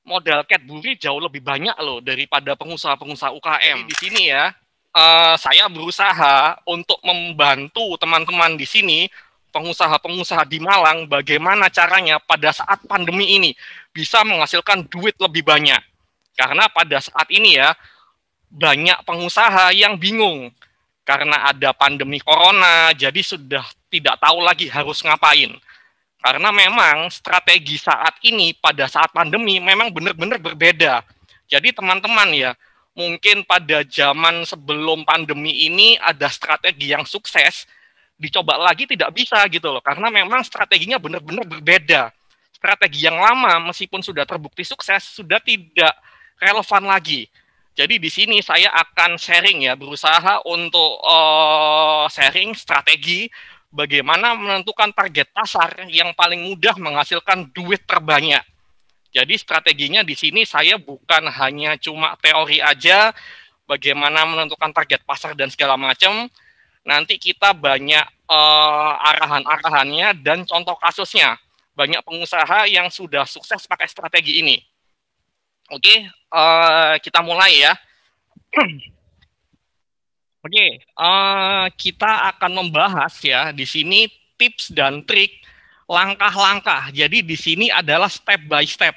modal Cadbury jauh lebih banyak loh daripada pengusaha-pengusaha UKM. Jadi di sini ya, saya berusaha untuk membantu teman-teman di sini, pengusaha-pengusaha di Malang, bagaimana caranya pada saat pandemi ini bisa menghasilkan duit lebih banyak. Karena pada saat ini ya, banyak pengusaha yang bingung. Karena ada pandemi corona, jadi sudah tidak tahu lagi harus ngapain. Karena memang strategi saat ini pada saat pandemi memang benar-benar berbeda. Jadi teman-teman ya, mungkin pada zaman sebelum pandemi ini ada strategi yang sukses, dicoba lagi tidak bisa gitu loh. Karena memang strateginya benar-benar berbeda. Strategi yang lama meskipun sudah terbukti sukses, sudah tidak relevan lagi. Jadi di sini saya akan sharing ya, berusaha untuk sharing strategi bagaimana menentukan target pasar yang paling mudah menghasilkan duit terbanyak. Jadi strateginya di sini saya bukan hanya cuma teori aja, bagaimana menentukan target pasar dan segala macam. Nanti kita banyak arahan-arahannya dan contoh kasusnya. Banyak pengusaha yang sudah sukses pakai strategi ini. Oke, kita mulai ya. Oke, kita akan membahas ya di sini tips dan trik langkah-langkah. Jadi di sini adalah step by step,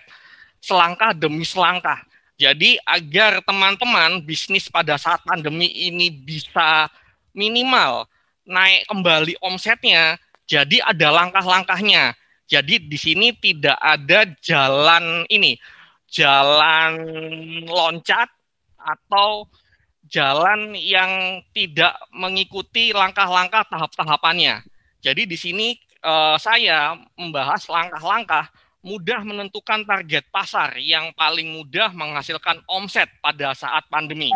selangkah demi selangkah. Jadi agar teman-teman bisnis pada saat pandemi ini bisa minimal naik kembali omsetnya, jadi ada langkah-langkahnya. Jadi di sini tidak ada jalan ini, jalan loncat atau jalan yang tidak mengikuti langkah-langkah tahap-tahapannya. Jadi di sini saya membahas langkah-langkah mudah menentukan target pasar yang paling mudah menghasilkan omset pada saat pandemi.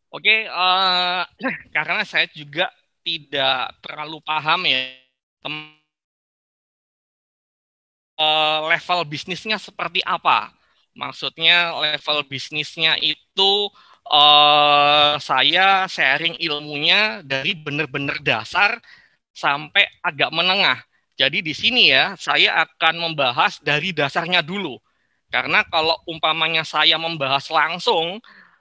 Oke, karena saya juga tidak terlalu paham ya level bisnisnya seperti apa. Maksudnya level bisnisnya itu saya sharing ilmunya dari benar-benar dasar sampai agak menengah. Jadi di sini ya saya akan membahas dari dasarnya dulu. Karena kalau umpamanya saya membahas langsung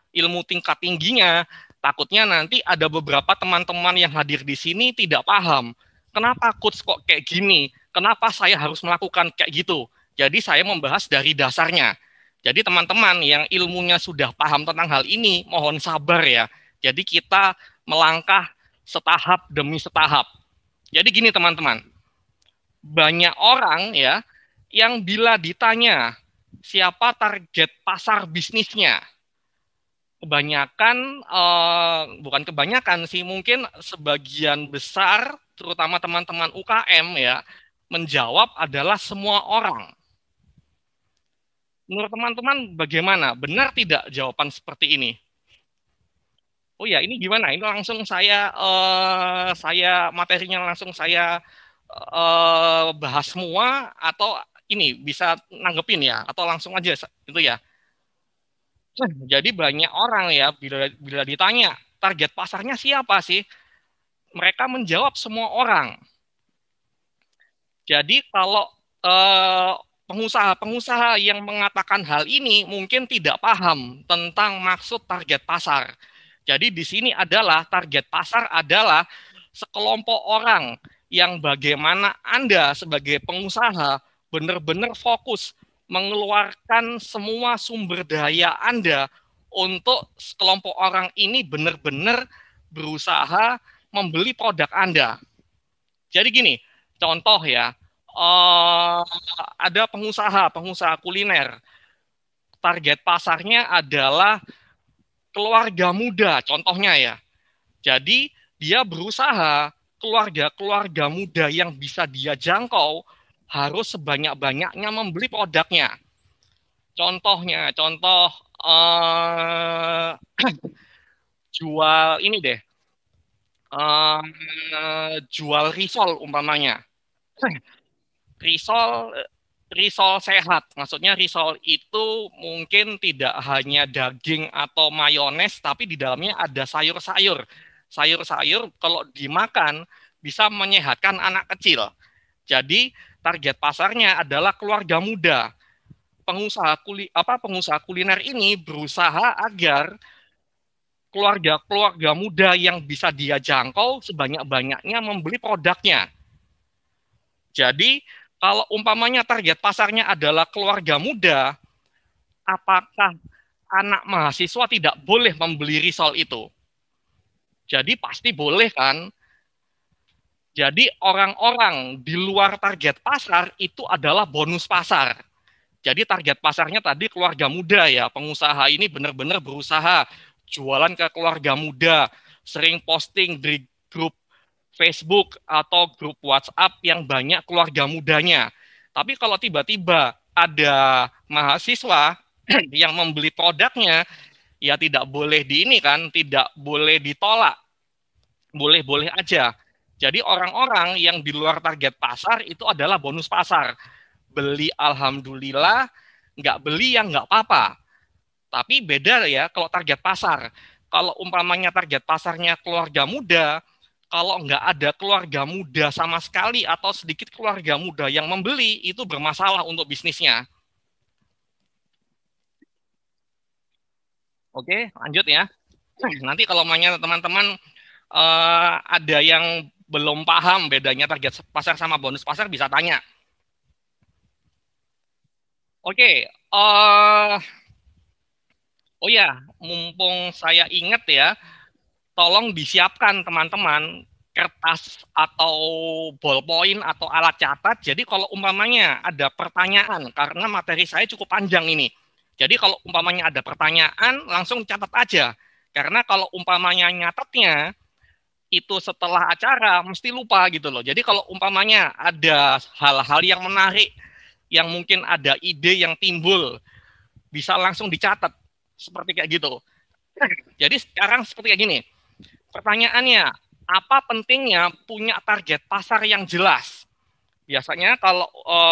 ilmu tingkat tingginya, takutnya nanti ada beberapa teman-teman yang hadir di sini tidak paham. Kenapa coach kok kayak gini? Kenapa saya harus melakukan kayak gitu? Jadi saya membahas dari dasarnya. Jadi teman-teman yang ilmunya sudah paham tentang hal ini, mohon sabar ya. Jadi kita melangkah setahap demi setahap. Jadi gini teman-teman, banyak orang ya yang bila ditanya siapa target pasar bisnisnya, kebanyakan bukan kebanyakan sih, mungkin sebagian besar terutama teman-teman UKM ya menjawab adalah semua orang. Menurut teman-teman bagaimana? Benar tidak jawaban seperti ini? Oh ya, ini gimana? Ini langsung saya materinya langsung saya bahas semua atau ini bisa nanggepin ya atau langsung aja itu ya. Jadi banyak orang ya bila ditanya target pasarnya siapa sih? Mereka menjawab semua orang. Jadi kalau pengusaha-pengusaha yang mengatakan hal ini mungkin tidak paham tentang maksud target pasar. Jadi di sini adalah target pasar adalah sekelompok orang yang bagaimana Anda sebagai pengusaha benar-benar fokus mengeluarkan semua sumber daya Anda untuk sekelompok orang ini benar-benar berusaha membeli produk Anda. Jadi gini, contoh ya, ada pengusaha kuliner, target pasarnya adalah keluarga muda, contohnya ya. Jadi dia berusaha keluarga-keluarga muda yang bisa dia jangkau harus sebanyak-banyaknya membeli produknya. Contoh jual ini deh, jual risol umpamanya. Risol risol sehat. Maksudnya risol itu mungkin tidak hanya daging atau mayones, tapi di dalamnya ada sayur-sayur. Sayur-sayur kalau dimakan bisa menyehatkan anak kecil. Jadi target pasarnya adalah keluarga muda. Pengusaha kuliner ini berusaha agar keluarga-keluarga muda yang bisa dia jangkau sebanyak-banyaknya membeli produknya. Jadi kalau umpamanya target pasarnya adalah keluarga muda, apakah anak mahasiswa tidak boleh membeli risol itu? Jadi pasti boleh kan? Jadi orang-orang di luar target pasar itu adalah bonus pasar. Jadi target pasarnya tadi keluarga muda ya. Pengusaha ini benar-benar berusaha jualan ke keluarga muda, sering posting di grup Facebook atau grup WhatsApp yang banyak keluarga mudanya. Tapi kalau tiba-tiba ada mahasiswa yang membeli produknya, ya tidak boleh di ini kan, tidak boleh ditolak. Boleh-boleh aja. Jadi orang-orang yang di luar target pasar itu adalah bonus pasar. Beli alhamdulillah, nggak beli yang nggak apa-apa. Tapi beda ya kalau target pasar. Kalau umpamanya target pasarnya keluarga muda, kalau nggak ada keluarga muda sama sekali atau sedikit keluarga muda yang membeli, itu bermasalah untuk bisnisnya. Oke, lanjut ya. Nanti kalau mainnya teman-teman ada yang belum paham bedanya target pasar sama bonus pasar bisa tanya. Oke, oh ya, mumpung saya ingat ya, tolong disiapkan teman-teman kertas atau ballpoint atau alat catat. Jadi kalau umpamanya ada pertanyaan, karena materi saya cukup panjang ini. Jadi kalau umpamanya ada pertanyaan, langsung catat aja. Karena kalau umpamanya nyatetnya, itu setelah acara, mesti lupa gitu loh. Jadi kalau umpamanya ada hal-hal yang menarik, yang mungkin ada ide yang timbul, bisa langsung dicatat. Seperti kayak gitu. Jadi sekarang seperti kayak gini. Pertanyaannya, apa pentingnya punya target pasar yang jelas? Biasanya kalau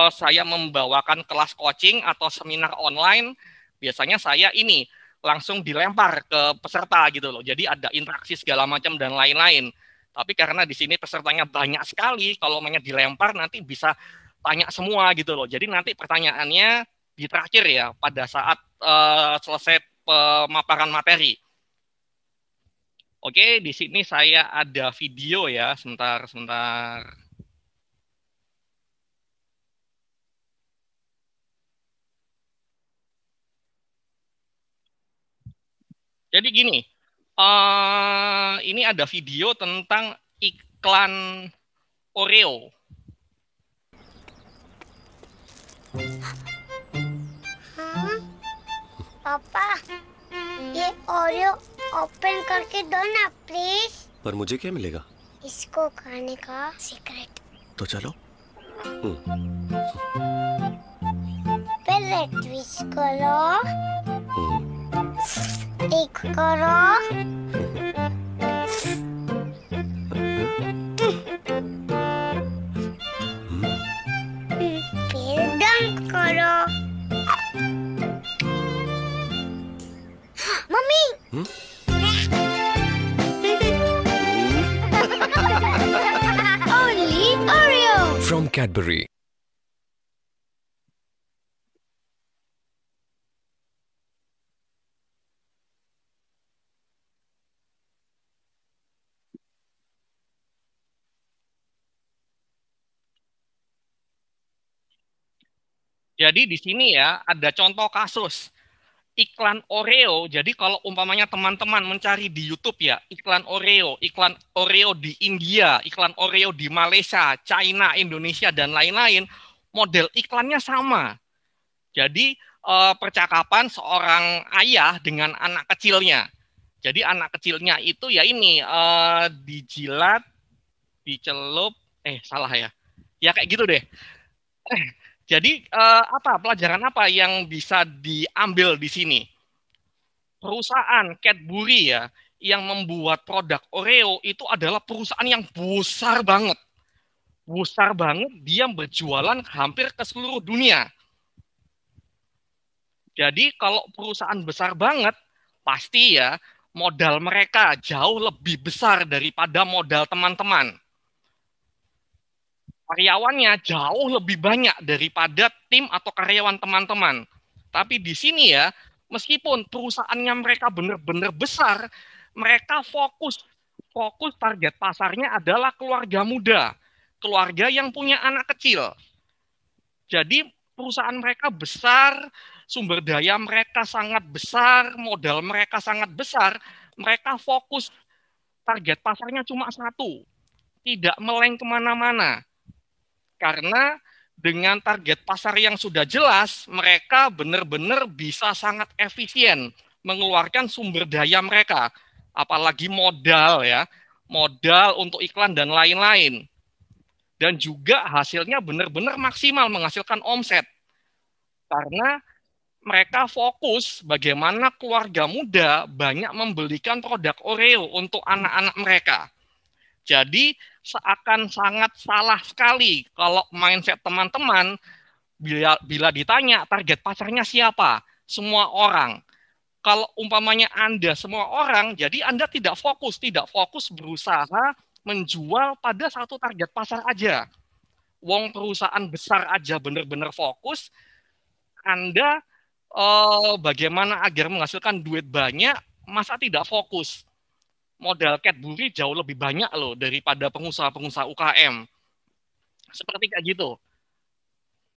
saya membawakan kelas coaching atau seminar online, biasanya saya ini langsung dilempar ke peserta gitu loh. Jadi ada interaksi segala macam dan lain-lain. Tapi karena di sini pesertanya banyak sekali, kalau mainnya dilempar nanti bisa tanya semua gitu loh. Jadi nanti pertanyaannya di terakhir ya pada saat selesai pemaparan materi. Oke, di sini saya ada video ya. Sebentar, sebentar. Jadi gini, ini ada video tentang iklan Oreo. पापा ये Oreo open करके दो ना प्लीज। पर मुझे क्या मिलेगा? इसको खाने का सीक्रेट। तो चलो। पहले ट्विस्ट करो, टिक करो, फिर डंक करो। Mummy Only Oreo From Cadbury. Jadi di sini ya ada contoh kasus iklan Oreo. Jadi kalau umpamanya teman-teman mencari di YouTube ya, iklan Oreo di India, iklan Oreo di Malaysia, China, Indonesia dan lain-lain, model iklannya sama. Jadi percakapan seorang ayah dengan anak kecilnya. Jadi anak kecilnya itu ya ini dijilat, dicelup, salah ya. Ya kayak gitu deh. Jadi apa pelajaran apa yang bisa diambil di sini? Perusahaan Cadbury ya yang membuat produk Oreo itu adalah perusahaan yang besar banget. besar banget, dia berjualan hampir ke seluruh dunia. Jadi kalau perusahaan besar banget, pasti ya modal mereka jauh lebih besar daripada modal teman-teman. Karyawannya jauh lebih banyak daripada tim atau karyawan teman-teman. Tapi di sini ya, meskipun perusahaannya mereka benar-benar besar, mereka fokus target pasarnya adalah keluarga muda, keluarga yang punya anak kecil. Jadi perusahaan mereka besar, sumber daya mereka sangat besar, modal mereka sangat besar, mereka fokus target pasarnya cuma satu, tidak meleng kemana-mana. Karena dengan target pasar yang sudah jelas, mereka benar-benar bisa sangat efisien mengeluarkan sumber daya mereka, apalagi modal ya, modal untuk iklan dan lain-lain. Dan juga hasilnya benar-benar maksimal menghasilkan omset. Karena mereka fokus bagaimana keluarga muda banyak membelikan produk Oreo untuk anak-anak mereka. Jadi seakan sangat salah sekali kalau mindset teman-teman bila ditanya target pasarnya siapa, semua orang. Kalau umpamanya Anda semua orang, jadi Anda tidak fokus berusaha menjual pada satu target pasar aja. Wong perusahaan besar aja benar-benar fokus, Anda bagaimana agar menghasilkan duit banyak, masa tidak fokus? Modal Cadbury jauh lebih banyak loh daripada pengusaha-pengusaha UKM. Seperti kayak gitu.